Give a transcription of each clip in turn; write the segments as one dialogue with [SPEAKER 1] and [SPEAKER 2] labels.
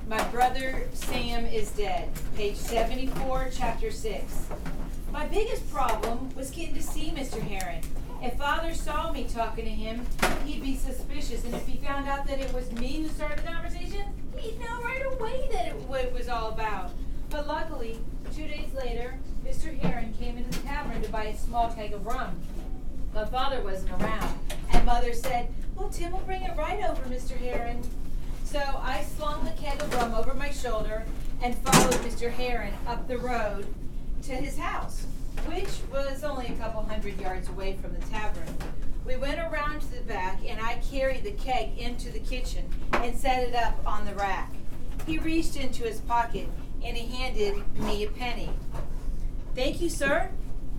[SPEAKER 1] My brother Sam is dead. Page 74, chapter 6. My biggest problem was getting to see Mr. Heron. If Father saw me talking to him, he'd be suspicious, and if he found out that it was me who started the conversation, he'd know right away what it was all about. But luckily, 2 days later, Mr. Heron came into the tavern to buy a small keg of rum. My father wasn't around, and Mother said, "Well, Tim will bring it right over, Mr. Heron." So I slung the keg of rum over my shoulder and followed Mr. Heron up the road to his house, which was only a couple 100 yards away from the tavern. We went around to the back, and I carried the keg into the kitchen and set it up on the rack. He reached into his pocket, and he handed me a penny. "Thank you, sir,"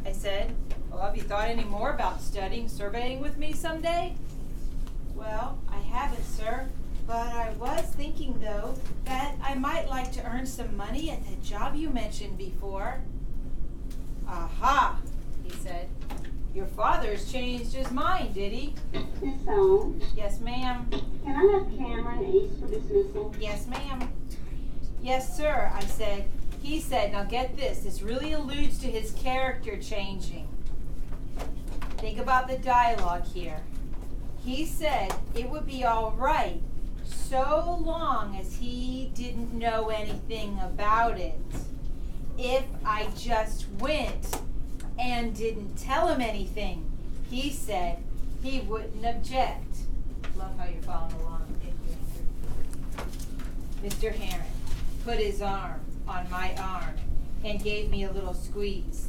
[SPEAKER 1] I said. "Well, have you thought any more about studying surveying with me someday?" "Well, I haven't, sir, but I was thinking, though, that I might like to earn some money at that job you mentioned before." "Aha," he said. "Your father's changed his mind, did he?"
[SPEAKER 2] Miss Holmes,
[SPEAKER 1] "Yes, ma'am."
[SPEAKER 2] can I have Cameron Ace for dismissal?
[SPEAKER 1] "Yes, ma'am." "Yes, sir," I said. He said, now get this really alludes to his character changing. Think about the dialogue here. He said it would be all right so long as he didn't know anything about it. If I just went and didn't tell him anything, he said he wouldn't object. Love how you're following along. Mr. Heron put his arm on my arm and gave me a little squeeze.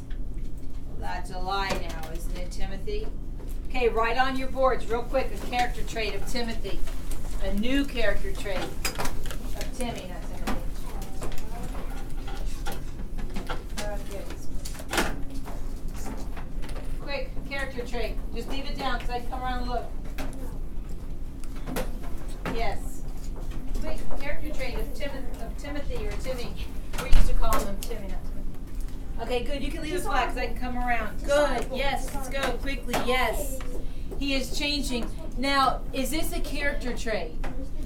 [SPEAKER 1] Well, that's a lie now, isn't it, Timothy? Okay, write on your boards real quick a character trait of Timothy. A new character trait of Timmy, not Timothy. Quick, character trait. Just leave it down because I can come around and look. Yes. Quick, character trait of Timothy or Timmy. We used to call him Timmy, not Timothy. Okay, good. You can leave it flat because I can come around. Good. Yes, let's go quickly. Yes. He is changing. Now, is this a character trait?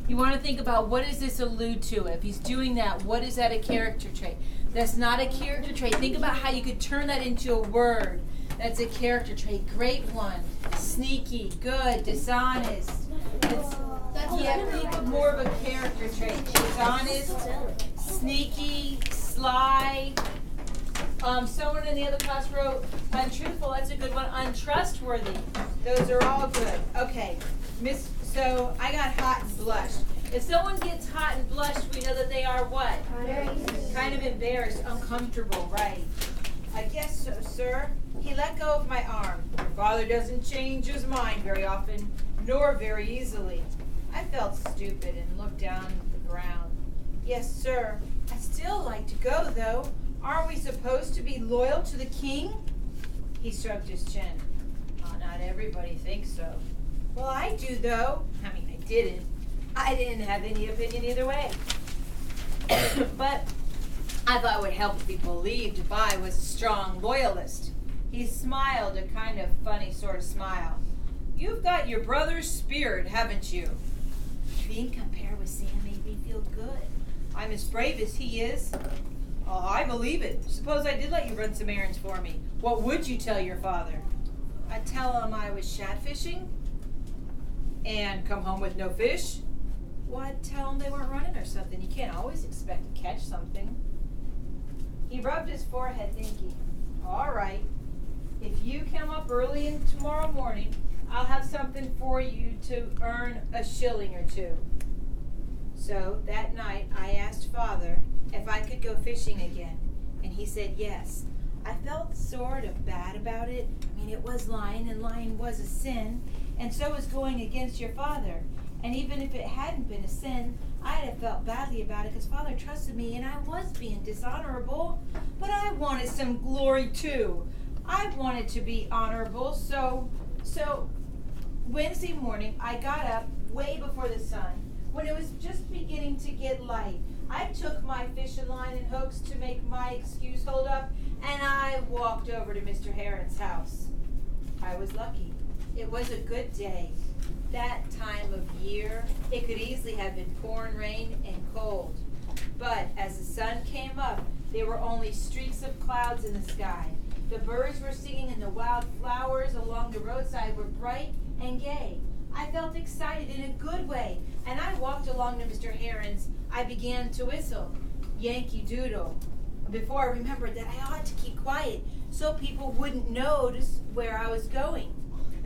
[SPEAKER 1] You want to think about what does this allude to? If he's doing that, what is that a character trait? That's not a character trait. Think about how you could turn that into a word. That's a character trait. Great one. Sneaky, good, dishonest. Think of more of a character trait. Dishonest, sneaky, sly. Someone in the other class wrote untruthful. That's a good one. Untrustworthy. Those are all good. Okay. So I got hot and blushed. If someone gets hot and blushed, we know that they are what? Kind of embarrassed, uncomfortable, right? I guess so, sir. He let go of my arm. Your father doesn't change his mind very often, nor very easily. I felt stupid and looked down at the ground. Yes, sir. I'd still like to go, though. Aren't we supposed to be loyal to the king? He stroked his chin. Oh, not everybody thinks so. Well, I do, though. I mean, I didn't. I didn't have any opinion either way. But I thought it would help if he believed I was a strong loyalist. He smiled a kind of funny sort of smile. You've got your brother's spirit, haven't you? Being compared with Sam made me feel good. I'm as brave as he is. Oh, I believe it. Suppose I did let you run some errands for me. What would you tell your father? I'd tell him I was shad fishing. And come home with no fish? Well, I'd tell him they weren't running or something. You can't always expect to catch something. He rubbed his forehead thinking, all right, if you come up early in tomorrow morning, I'll have something for you to earn a shilling or two. So that night I asked Father if I could go fishing again, and he said yes. I felt sort of bad about it. I mean, it was lying, and lying was a sin, and so was going against your father. And even if it hadn't been a sin, I'd have felt badly about it because Father trusted me, and I was being dishonorable. But I wanted some glory too. I wanted to be honorable, so Wednesday morning I got up way before the sun, when it was just beginning to get light. I took my fishing line and hooks to make my excuse hold up, and I walked over to Mr. Heron's house. I was lucky. It was a good day. That time of year, it could easily have been pouring rain and cold. But as the sun came up, there were only streaks of clouds in the sky. The birds were singing and the wild flowers along the roadside were bright and gay. I felt excited in a good way, and I walked along to Mr. Heron's. I began to whistle, Yankee Doodle, before I remembered that I ought to keep quiet so people wouldn't notice where I was going.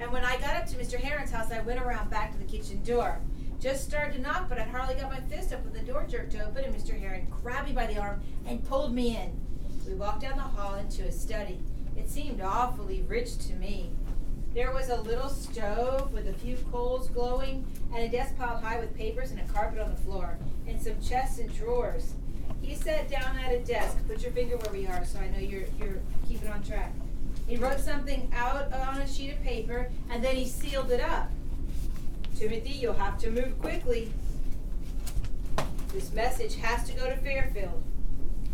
[SPEAKER 1] And when I got up to Mr. Heron's house, I went around back to the kitchen door. Just started to knock, but I'd hardly got my fist up when the door jerked open and Mr. Heron grabbed me by the arm and pulled me in. We walked down the hall into his study. It seemed awfully rich to me. There was a little stove with a few coals glowing and a desk piled high with papers and a carpet on the floor and some chests and drawers. He sat down at a desk. Put your finger where we are so I know you're keeping on track. He wrote something out on a sheet of paper and then he sealed it up. Timothy, you'll have to move quickly. This message has to go to Fairfield.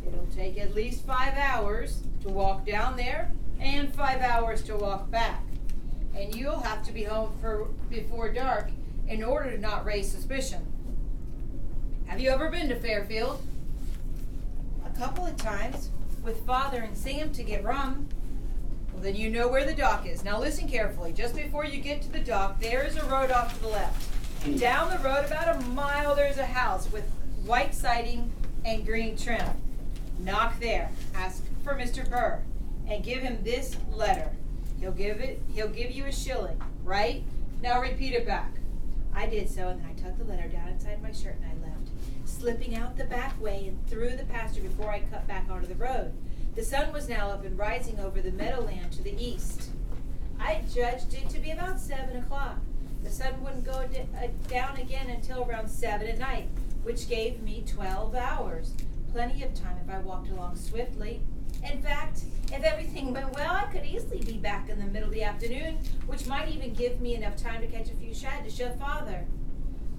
[SPEAKER 1] It'll take at least 5 hours to walk down there and 5 hours to walk back. And you'll have to be home before dark in order to not raise suspicion. Have you ever been to Fairfield? A couple of times, with Father and Sam to get rum. Well, then you know where the dock is. Now listen carefully. Just before you get to the dock, there is a road off to the left. Down the road about a mile, there's a house with white siding and green trim. Knock there. Ask for Mr. Burr and give him this letter. He'll give you a shilling, right? Now repeat it back. I did so, and then I tucked the letter down inside my shirt and I left, slipping out the back way and through the pasture before I cut back onto the road. The sun was now up and rising over the meadowland to the east. I judged it to be about 7 o'clock. The sun wouldn't go down again until around 7 at night, which gave me 12 hours. Plenty of time if I walked along swiftly. In fact, if everything went well, I could easily be back in the middle of the afternoon, which might even give me enough time to catch a few shad to show Father.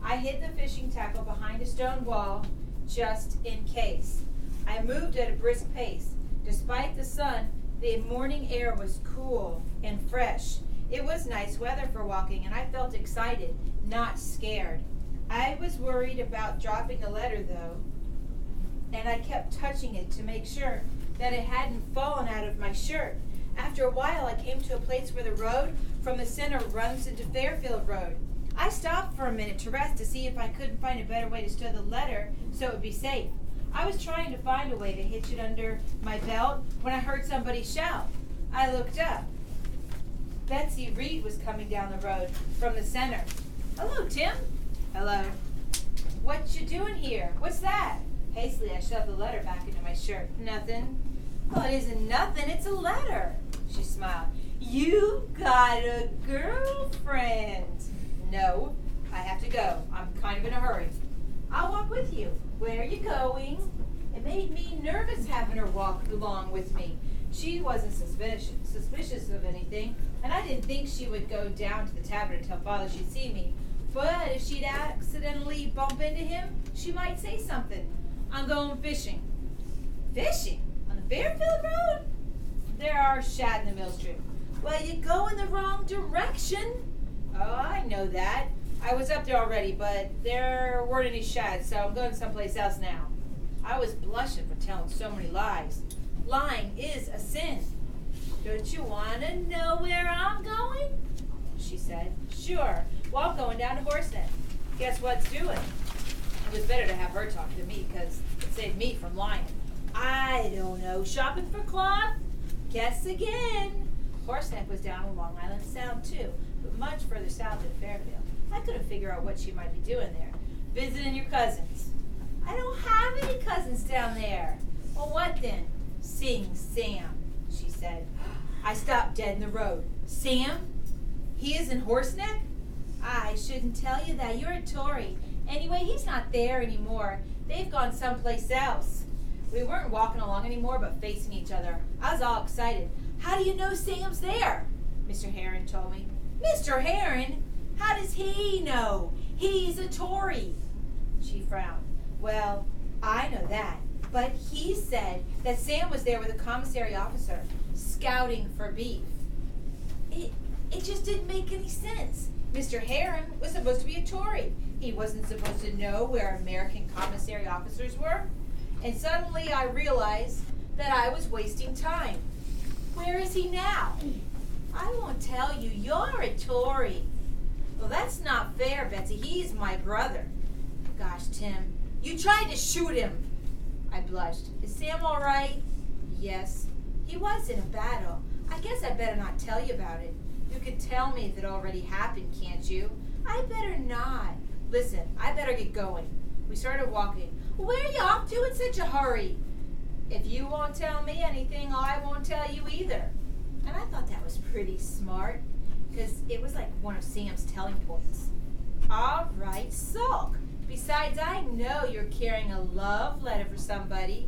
[SPEAKER 1] I hid the fishing tackle behind a stone wall, just in case. I moved at a brisk pace. Despite the sun, the morning air was cool and fresh. It was nice weather for walking, and I felt excited, not scared. I was worried about dropping the letter, though, and I kept touching it to make sure that it hadn't fallen out of my shirt. After a while, I came to a place where the road from the center runs into Fairfield Road. I stopped for a minute to rest to see if I couldn't find a better way to stow the letter so it would be safe. I was trying to find a way to hitch it under my belt when I heard somebody shout. I looked up. Betsy Reed was coming down the road from the center. Hello, Tim. Hello. What you doing here? What's that? Hastily, I shoved the letter back into my shirt. Nothing. Well, it isn't nothing. It's a letter. She smiled. You got a girlfriend. No, I have to go. I'm kind of in a hurry. I'll walk with you. Where are you going? It made me nervous having her walk along with me. She wasn't suspicious of anything, and I didn't think she would go down to the tavern and tell Father she'd see me. But if she'd accidentally bump into him, she might say something. I'm going fishing. Fishing? On the Fairfield Road? There are shad in the mill stream. Well, you go in the wrong direction. Oh, I know that. I was up there already, but there weren't any shad, so I'm going someplace else now. I was blushing for telling so many lies. Lying is a sin. Don't you want to know where I'm going? She said. Sure. Well, I'm going down to Horseneck. Guess what's doing? It was better to have her talk to me because it saved me from lying. I don't know. Shopping for cloth? Guess again. Horseneck was down on Long Island Sound, too, but much further south than Fairfield. I couldn't figure out what she might be doing there. Visiting your cousins. I don't have any cousins down there. Well, what then? Seeing Sam, she said. I stopped dead in the road. Sam? He is in Horseneck? I shouldn't tell you that. You're a Tory. Anyway, he's not there anymore. They've gone someplace else. We weren't walking along anymore, but facing each other. I was all excited. How do you know Sam's there? Mr. Heron told me. Mr. Heron? How does he know? He's a Tory. She frowned. Well, I know that. But he said that Sam was there with a commissary officer, scouting for beef. It just didn't make any sense. Mr. Heron was supposed to be a Tory. He wasn't supposed to know where American commissary officers were. And suddenly I realized that I was wasting time. Where is he now? I won't tell you. You're a Tory. Well, that's not fair, Betsy. He's my brother. Gosh, Tim, you tried to shoot him. I blushed. Is Sam all right? Yes. He was in a battle. I guess I better not tell you about it. You could tell me if it already happened, can't you? I better not. Listen, I better get going. We started walking. Where are you off to in such a hurry? If you won't tell me anything, I won't tell you either. And I thought that was pretty smart, because it was like one of Sam's telling points. All right, sulk. Besides, I know you're carrying a love letter for somebody.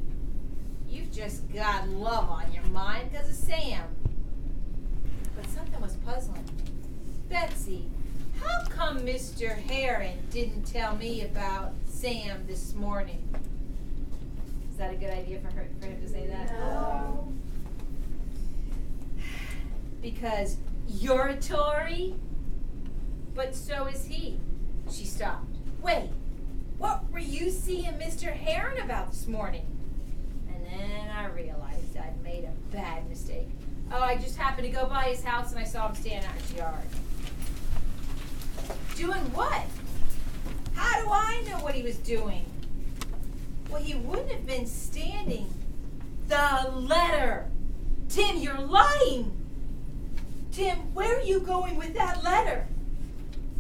[SPEAKER 1] You've just got love on your mind because of Sam. But something was puzzling. Betsy, how come Mr. Heron didn't tell me about Sam this morning? Is that a good idea for him to say that?
[SPEAKER 2] No.
[SPEAKER 1] Because you're a Tory? But so is he. She stopped. Wait, what were you seeing Mr. Heron about this morning? And then I realized I'd made a bad mistake. Oh, I just happened to go by his house and I saw him standing out in his yard. Doing what? How do I know what he was doing? Well, he wouldn't have been standing. The letter! Tim, you're lying! Tim, where are you going with that letter?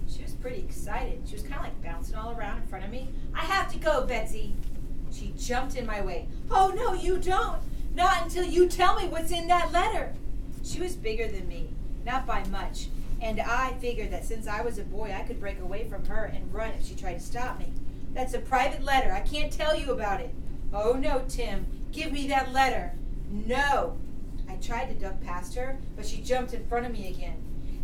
[SPEAKER 1] She was pretty excited. She was kind of like bouncing all around in front of me. I have to go, Betsy. She jumped in my way. Oh, no, you don't. Not until you tell me what's in that letter. She was bigger than me, not by much. And I figured that since I was a boy, I could break away from her and run if she tried to stop me. That's a private letter. I can't tell you about it. Oh, no, Tim. Give me that letter. No. I tried to duck past her, but she jumped in front of me again.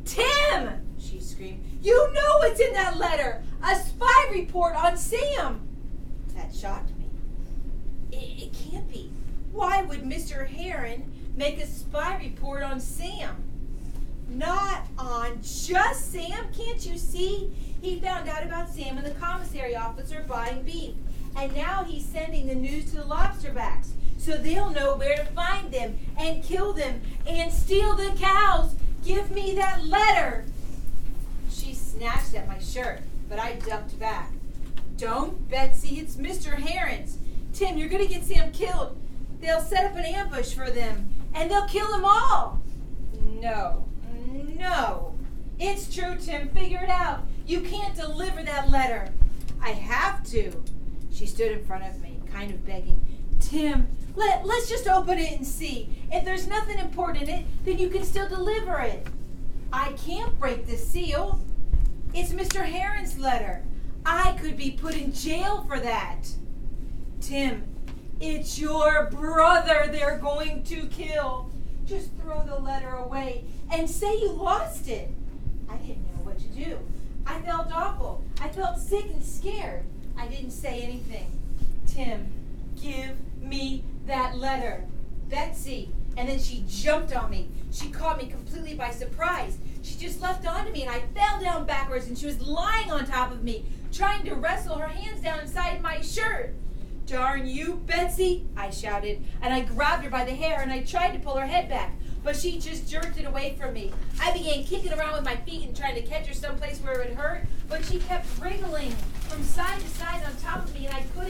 [SPEAKER 1] Tim! She screamed. You know what's in that letter! A spy report on Sam! That shocked me. It can't be. Why would Mr. Heron make a spy report on Sam? Not on just Sam, can't you see? He found out about Sam and the commissary officer buying beef. And now he's sending the news to the lobsterbacks, so they'll know where to find them and kill them and steal the cows. Give me that letter. She snatched at my shirt, but I ducked back. Don't, Betsy, it's Mr. Heron's. Tim, you're going to get Sam killed. They'll set up an ambush for them, and they'll kill them all. No. It's true, Tim. Figure it out. You can't deliver that letter. I have to. She stood in front of me, kind of begging. Tim, let's just open it and see. If there's nothing important in it, then you can still deliver it. I can't break the seal. It's Mr. Heron's letter. I could be put in jail for that. Tim, it's your brother they're going to kill. Just throw the letter away and say you lost it. I didn't know what to do. I felt awful. I felt sick and scared. I didn't say anything. Tim, give me that letter. Betsy. And then she jumped on me. She caught me completely by surprise. She just leapt onto me and I fell down backwards and she was lying on top of me, trying to wrestle her hands down inside my shirt. Darn you, Betsy, I shouted, and I grabbed her by the hair and I tried to pull her head back, but she just jerked it away from me. I began kicking around with my feet and trying to catch her someplace where it would hurt, but she kept wriggling from side to side on top of me and I couldn't